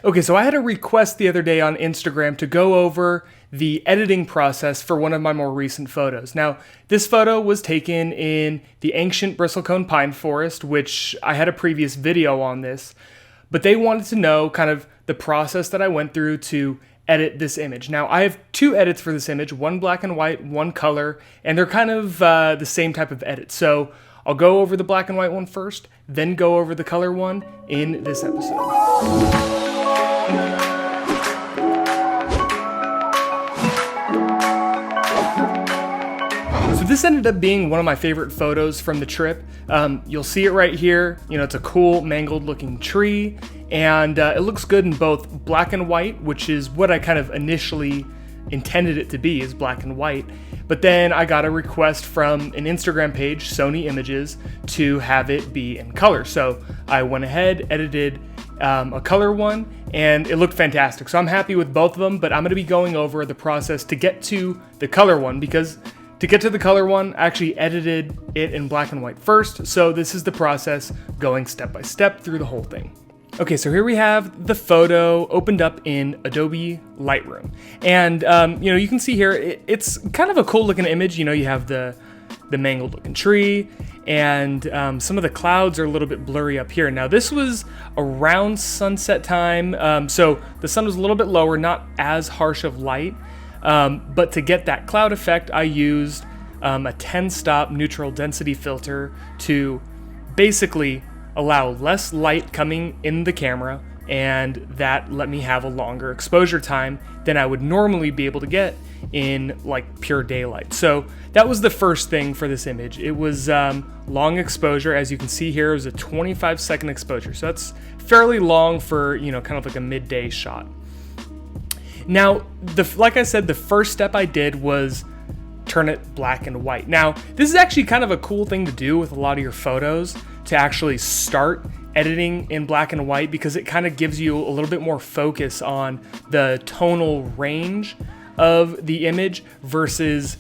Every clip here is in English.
Okay, so I had a request the other day on Instagram to go over the editing process for one of my more recent photos. Now, this photo was taken in the ancient Bristlecone pine forest, which I had a previous video on this, but they wanted to know kind of the process that I went through to edit this image. Now, I have two edits for this image, one black and white, one color, and they're kind of the same type of edit. So I'll go over the black and white one first, then go over the color one in this episode. So this ended up being one of my favorite photos from the trip. You'll see it right here. You know, it's a cool mangled looking tree, and it looks good in both black and white, which is what I kind of initially intended it to be, is black and white. But then I got a request from an Instagram page, Sony Images, to have it be in color. So I went ahead, edited a color one, and it looked fantastic. So I'm happy with both of them, but I'm gonna be going over the process to get to the color one, because to get to the color one, I actually edited it in black and white first. So this is the process, going step by step through the whole thing. Okay, so here we have the photo opened up in Adobe Lightroom. And, you can see here, it's kind of a cool looking image. You know, you have the mangled looking tree, and some of the clouds are a little bit blurry up here. Now, this was around sunset time, so the sun was a little bit lower, not as harsh of light. But to get that cloud effect, I used a 10-stop neutral density filter to basically allow less light coming in the camera, and that let me have a longer exposure time than I would normally be able to get in like pure daylight. So that was the first thing for this image. It was long exposure. As you can see here, it was a 25-second exposure. So that's fairly long for, kind of like a midday shot. Now, like I said, the first step I did was turn it black and white. Now, this is actually kind of a cool thing to do with a lot of your photos, to actually start editing in black and white, because it kind of gives you a little bit more focus on the tonal range of the image versus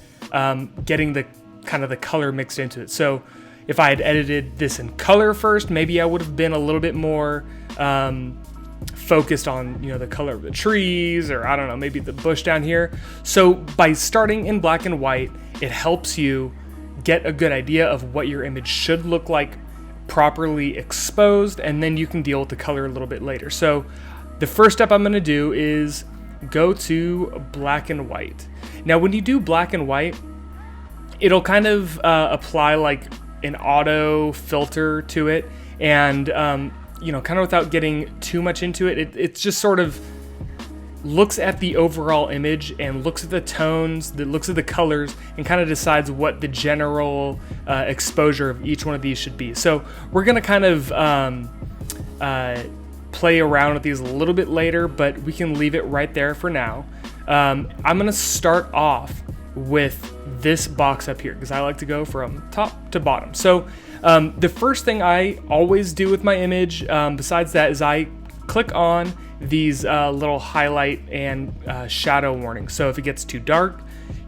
getting the kind of the color mixed into it. So if I had edited this in color first, maybe I would have been a little bit more focused on the color of the trees, or I don't know, maybe the bush down here. So by starting in black and white, it helps you get a good idea of what your image should look like properly exposed, and then you can deal with the color a little bit later. So the first step I'm going to do is go to black and white. Now, when you do black and white, it'll kind of apply like an auto filter to it, and kind of without getting too much into it, it's just sort of looks at the overall image and looks at the tones, that looks at the colors, and kind of decides what the general exposure of each one of these should be. So we're going to kind of play around with these a little bit later, but we can leave it right there for now. I'm going to start off with this box up here, because I like to go from top to bottom. So the first thing I always do with my image, besides that, is I click on these little highlight and shadow warnings. So if it gets too dark,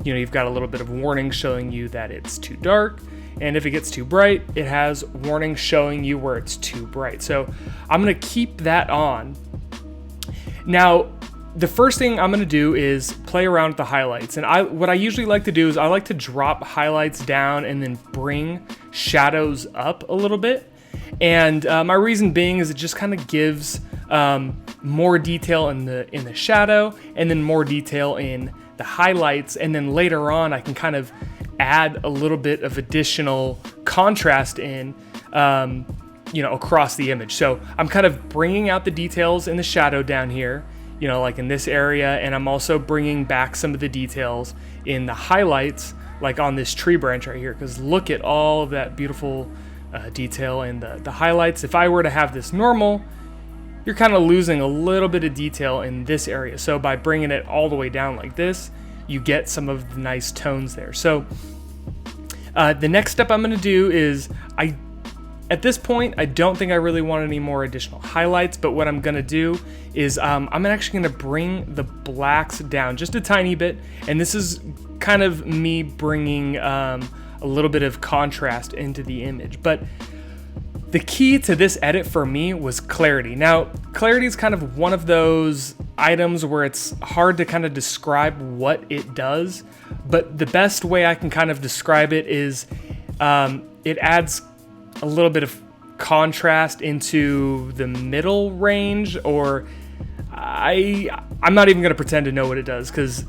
you've got a little bit of warning showing you that it's too dark. And if it gets too bright, it has warning showing you where it's too bright. So I'm going to keep that on. Now, the first thing I'm going to do is play around with the highlights. And what I usually like to do is I like to drop highlights down and then bring shadows up a little bit. And my reason being is it just kind of gives more detail in the shadow, and then more detail in the highlights. And then later on, I can kind of add a little bit of additional contrast in, across the image. So I'm kind of bringing out the details in the shadow down here, like in this area, and I'm also bringing back some of the details in the highlights, like on this tree branch right here, because look at all of that beautiful detail in the highlights. If I were to have this normal, you're kind of losing a little bit of detail in this area. So by bringing it all the way down like this, you get some of the nice tones there. So the next step I'm going to do is, at this point, I don't think I really want any more additional highlights, but what I'm going to do is I'm actually going to bring the blacks down just a tiny bit, and this is kind of me bringing a little bit of contrast into the image. But The key to this edit for me was clarity. Now, clarity is kind of one of those items where it's hard to kind of describe what it does, but the best way I can kind of describe it is it adds a little bit of contrast into the middle range, or I'm not even going to pretend to know what it does because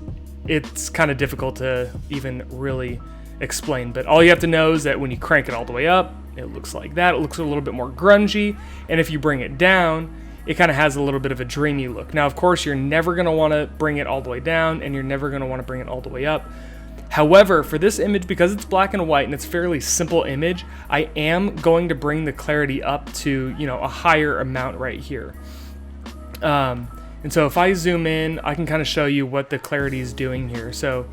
it's kind of difficult to even really explain. But all you have to know is that when you crank it all the way up, it looks like that. It looks a little bit more grungy, and if you bring it down, it kind of has a little bit of a dreamy look. Now, of course, you're never going to want to bring it all the way down, and you're never going to want to bring it all the way up. However, for this image, because it's black and white and it's a fairly simple image, I am going to bring the clarity up to, you know, a higher amount right here. And so if I zoom in, I can kind of show you what the clarity is doing here. So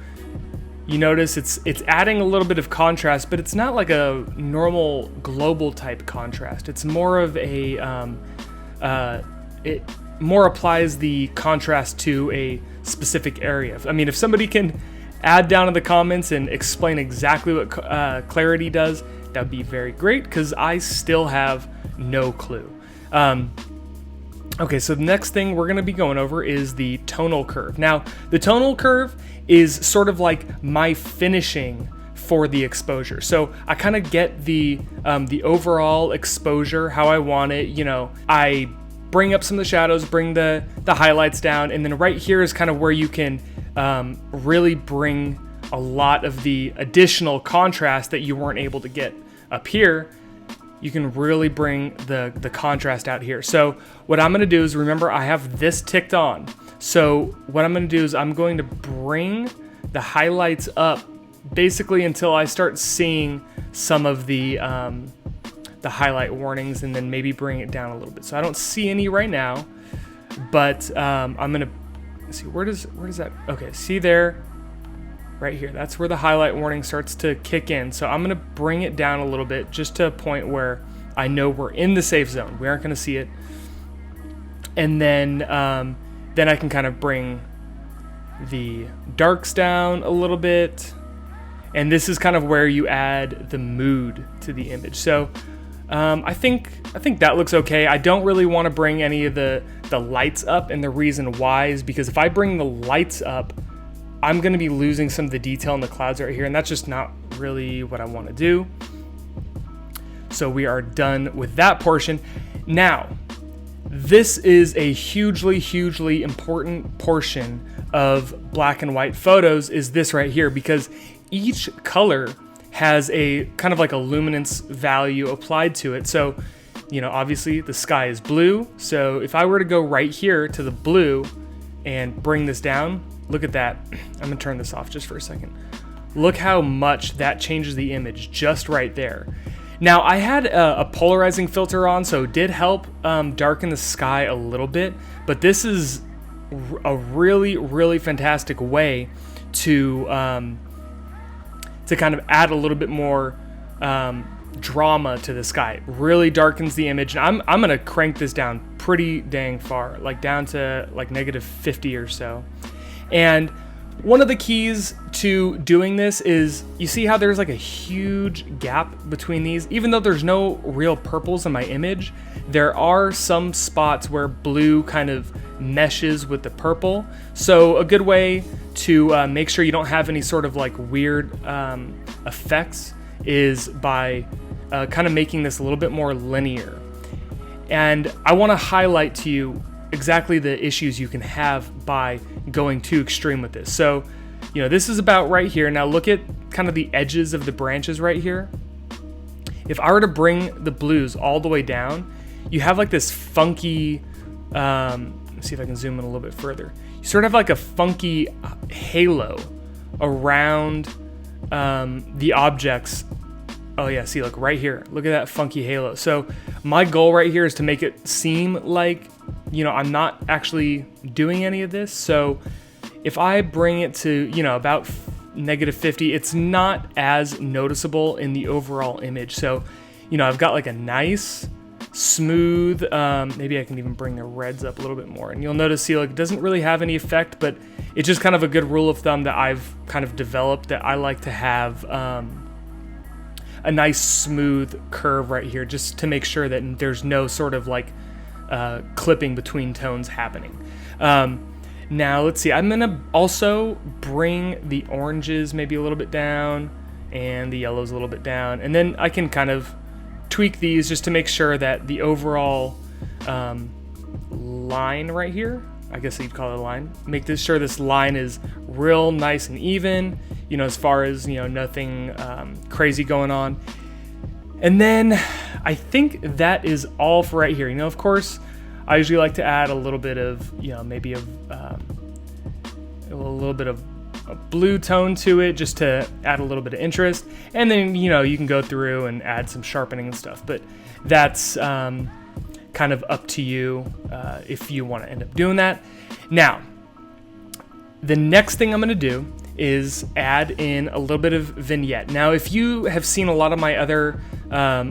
you notice it's adding a little bit of contrast, but it's not like a normal global type contrast. It's more of a, it more applies the contrast to a specific area. I mean, if somebody can add down in the comments and explain exactly what clarity does, that would be very great, because I still have no clue. Okay, so the next thing we're going to be going over is the tonal curve. Now, the tonal curve is sort of like my finishing for the exposure. So I kind of get the overall exposure how I want it. You know, I bring up some of the shadows, bring the highlights down, and then right here is kind of where you can really bring a lot of the additional contrast that you weren't able to get up here. You can really bring the contrast out here. So what I'm gonna do is, remember, I have this ticked on. So what I'm gonna do is I'm going to bring the highlights up basically until I start seeing some of the highlight warnings, and then maybe bring it down a little bit. So I don't see any right now, but I'm gonna see, where does that, okay, see there, right here, that's where the highlight warning starts to kick in. So I'm gonna bring it down a little bit, just to a point where I know we're in the safe zone. We aren't gonna see it. And then I can kind of bring the darks down a little bit. And this is kind of where you add the mood to the image. So I think that looks okay. I don't really want to bring any of the lights up, and the reason why is because if I bring the lights up, I'm going to be losing some of the detail in the clouds right here, and that's just not really what I want to do. So we are done with that portion. Now, this is a hugely important portion of black and white photos, is this right here, because each color has a kind of like a luminance value applied to it. So, you know, obviously the sky is blue. So if I were to go right here to the blue and bring this down, look at that. I'm gonna turn this off just for a second. Look how much that changes the image just right there. Now, I had a polarizing filter on, so it did help darken the sky a little bit, but this is a really fantastic way to kind of add a little bit more drama to the sky. It really darkens the image. And I'm gonna crank this down pretty dang far, like down to like -50 or so. And one of the keys to doing this is, you see how there's like a huge gap between these? Even though there's no real purples in my image, there are some spots where blue kind of meshes with the purple. So a good way to make sure you don't have any sort of like weird effects is by kind of making this a little bit more linear. And I want to highlight to you exactly the issues you can have by going too extreme with this. So, you know, this is about right here. Now look at kind of the edges of the branches right here. If I were to bring the blues all the way down, you have like this funky, let's see if I can zoom in a little bit further. You sort of have like a funky halo around the objects. Oh yeah, see, look right here. Look at that funky halo. So my goal right here is to make it seem like, you know, I'm not actually doing any of this. So if I bring it to, you know, about -50, it's not as noticeable in the overall image. So, you know, I've got like a nice, smooth, maybe I can even bring the reds up a little bit more. And you'll notice, see, like, it doesn't really have any effect, but it's just kind of a good rule of thumb that I've kind of developed, that I like to have, a nice smooth curve right here, just to make sure that there's no sort of like clipping between tones happening. Now let's see, I'm gonna also bring the oranges maybe a little bit down and the yellows a little bit down, and then I can kind of tweak these just to make sure that the overall line right here, I guess you'd call it a line, make sure this line is real nice and even, you know, as far as, you know, nothing crazy going on. And then I think that is all for right here. You know, of course, I usually like to add a little bit of, you know, maybe a little bit of a blue tone to it, just to add a little bit of interest. And then, you know, you can go through and add some sharpening and stuff, but that's kind of up to you if you want to end up doing that. Now, the next thing I'm going to do is add in a little bit of vignette. Now, if you have seen a lot of my other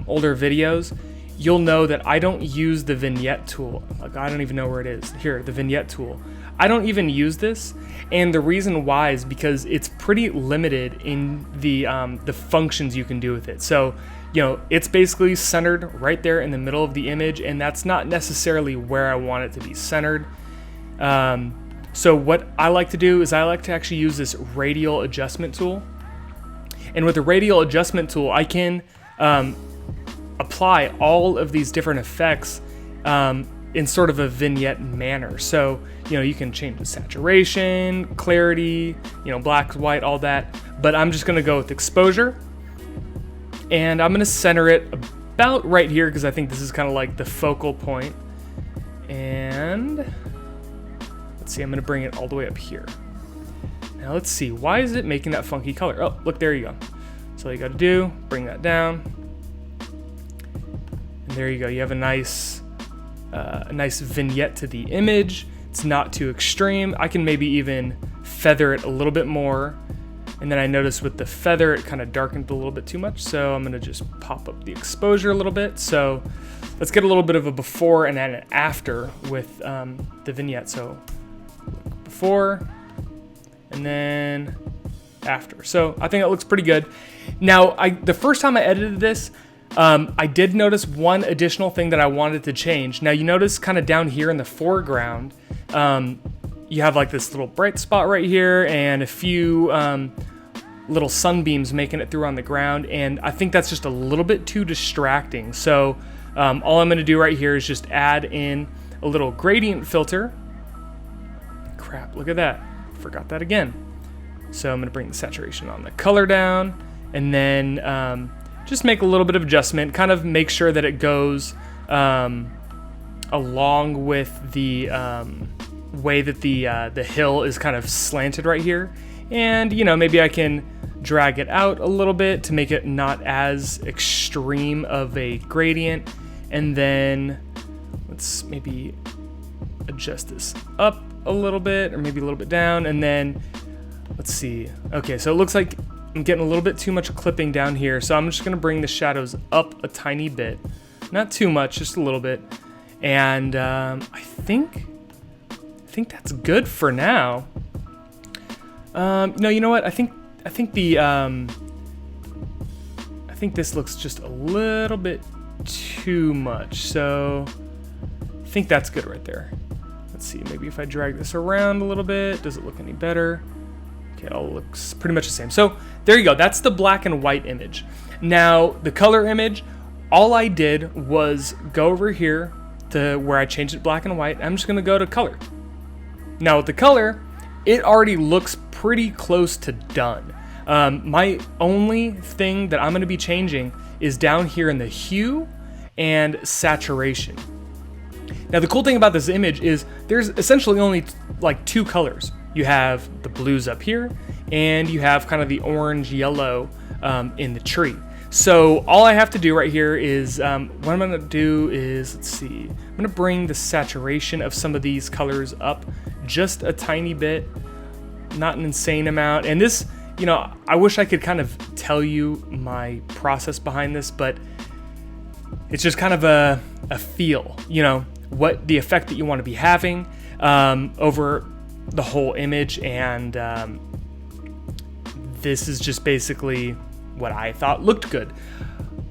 older videos, you'll know that I don't use the vignette tool. Like, I don't even know where it is. Here, the vignette tool. I don't even use this, and the reason why is because it's pretty limited in the functions you can do with it. So, you know, it's basically centered right there in the middle of the image, and that's not necessarily where I want it to be centered. So what I like to do is I like to actually use this radial adjustment tool. And with the radial adjustment tool, I can apply all of these different effects in sort of a vignette manner. So, you know, you can change the saturation, clarity, you know, black, white, all that. But I'm just gonna go with exposure. And I'm gonna center it about right here, because I think this is kind of like the focal point. And let's see, I'm gonna bring it all the way up here. Now let's see, why is it making that funky color? Oh, look, there you go. So all you gotta do, bring that down. And there you go, you have a nice vignette to the image. It's not too extreme. I can maybe even feather it a little bit more. And then I noticed with the feather, it kind of darkened a little bit too much. So I'm gonna just pop up the exposure a little bit. So let's get a little bit of a before and then an after with the vignette. So before and then after. So I think that looks pretty good. Now, the first time I edited this, I did notice one additional thing that I wanted to change. Now you notice kind of down here in the foreground, you have like this little bright spot right here and a few little sunbeams making it through on the ground, and I think that's just a little bit too distracting. So all I'm gonna do right here is just add in a little gradient filter. Crap, look at that, forgot that again. So I'm gonna bring the saturation on the color down, and then just make a little bit of adjustment, kind of make sure that it goes along with the way that the hill is kind of slanted right here. And, you know, maybe I can drag it out a little bit to make it not as extreme of a gradient. And then let's maybe adjust this up a little bit, or maybe a little bit down. And then let's see. Okay, so it looks like I'm getting a little bit too much clipping down here, so I'm just gonna bring the shadows up a tiny bit. Not too much, just a little bit. And I think that's good for now. No, you know what? I think this looks just a little bit too much. So I think that's good right there. Let's see, maybe if I drag this around a little bit, does it look any better? Okay, it all looks pretty much the same. So there you go, that's the black and white image. Now, the color image, all I did was go over here to where I changed it black and white. I'm just gonna go to color. Now with the color, it already looks pretty close to done. My only thing that I'm gonna be changing is down here in the hue and saturation. Now the cool thing about this image is there's essentially only like two colors. You have the blues up here, and you have kind of the orange yellow in the tree. So all I have to do right here is, what I'm gonna do is, let's see, I'm gonna bring the saturation of some of these colors up just a tiny bit, not an insane amount. And this, you know, I wish I could kind of tell you my process behind this, but it's just kind of a feel, you know, what the effect that you want to be having over the whole image. And this is just basically what I thought looked good.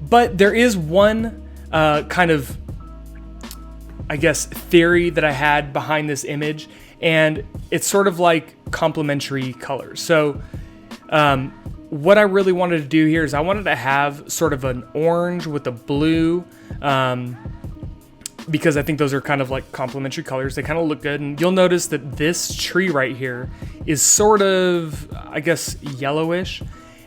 But there is one kind of, I guess, theory that I had behind this image, and it's sort of like complementary colors. So what I really wanted to do here is I wanted to have sort of an orange with a blue, because I think those are kind of like complementary colors. They kind of look good. And you'll notice that this tree right here is sort of, I guess, yellowish.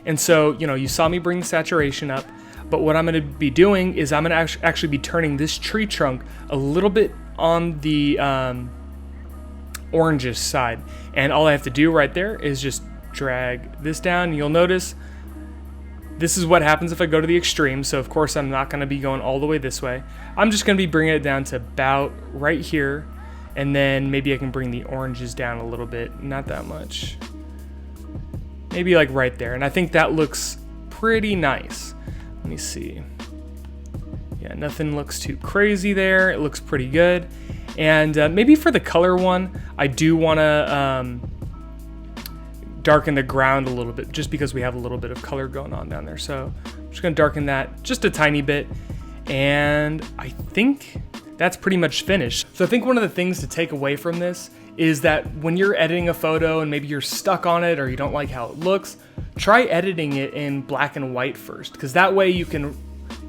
And so, you know, you saw me bring the saturation up, but what I'm going to be doing is I'm going to actually be turning this tree trunk a little bit on the orangish side. And all I have to do right there is just drag this down. You'll notice this is what happens if I go to the extreme. So of course I'm not going to be going all the way this way. I'm just going to be bringing it down to about right here, and then maybe I can bring the oranges down a little bit, not that much, maybe like right there. And I think that looks pretty nice. Let me see. Yeah, nothing looks too crazy there. It looks pretty good. And maybe for the color one, I do want to darken the ground a little bit, just because we have a little bit of color going on down there. So I'm just going to darken that just a tiny bit, and I think that's pretty much finished. So I think one of the things to take away from this is that when you're editing a photo and maybe you're stuck on it or you don't like how it looks, try editing it in black and white first, because that way you can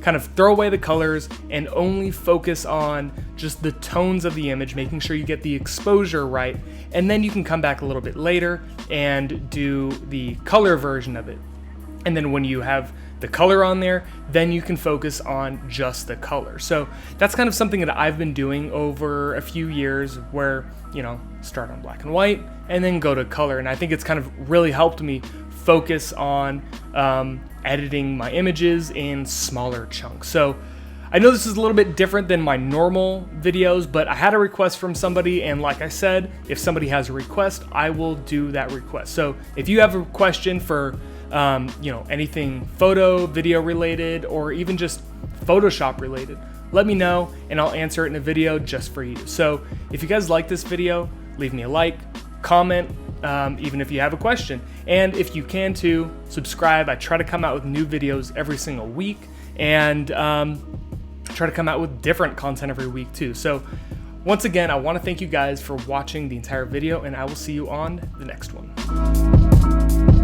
kind of throw away the colors and only focus on just the tones of the image, making sure you get the exposure right, and then you can come back a little bit later and do the color version of it. And then when you have the color on there, then you can focus on just the color. So that's kind of something that I've been doing over a few years, where, you know, start on black and white and then go to color. And I think it's kind of really helped me focus on editing my images in smaller chunks. So I know this is a little bit different than my normal videos, but I had a request from somebody, and like I said, if somebody has a request, I will do that request. So if you have a question for you know, anything photo, video related, or even just Photoshop related, let me know and I'll answer it in a video just for you. So if you guys like this video, leave me a like, comment, even if you have a question. And if you can too, subscribe. I try to come out with new videos every single week, and try to come out with different content every week too. So once again, I want to thank you guys for watching the entire video, and I will see you on the next one.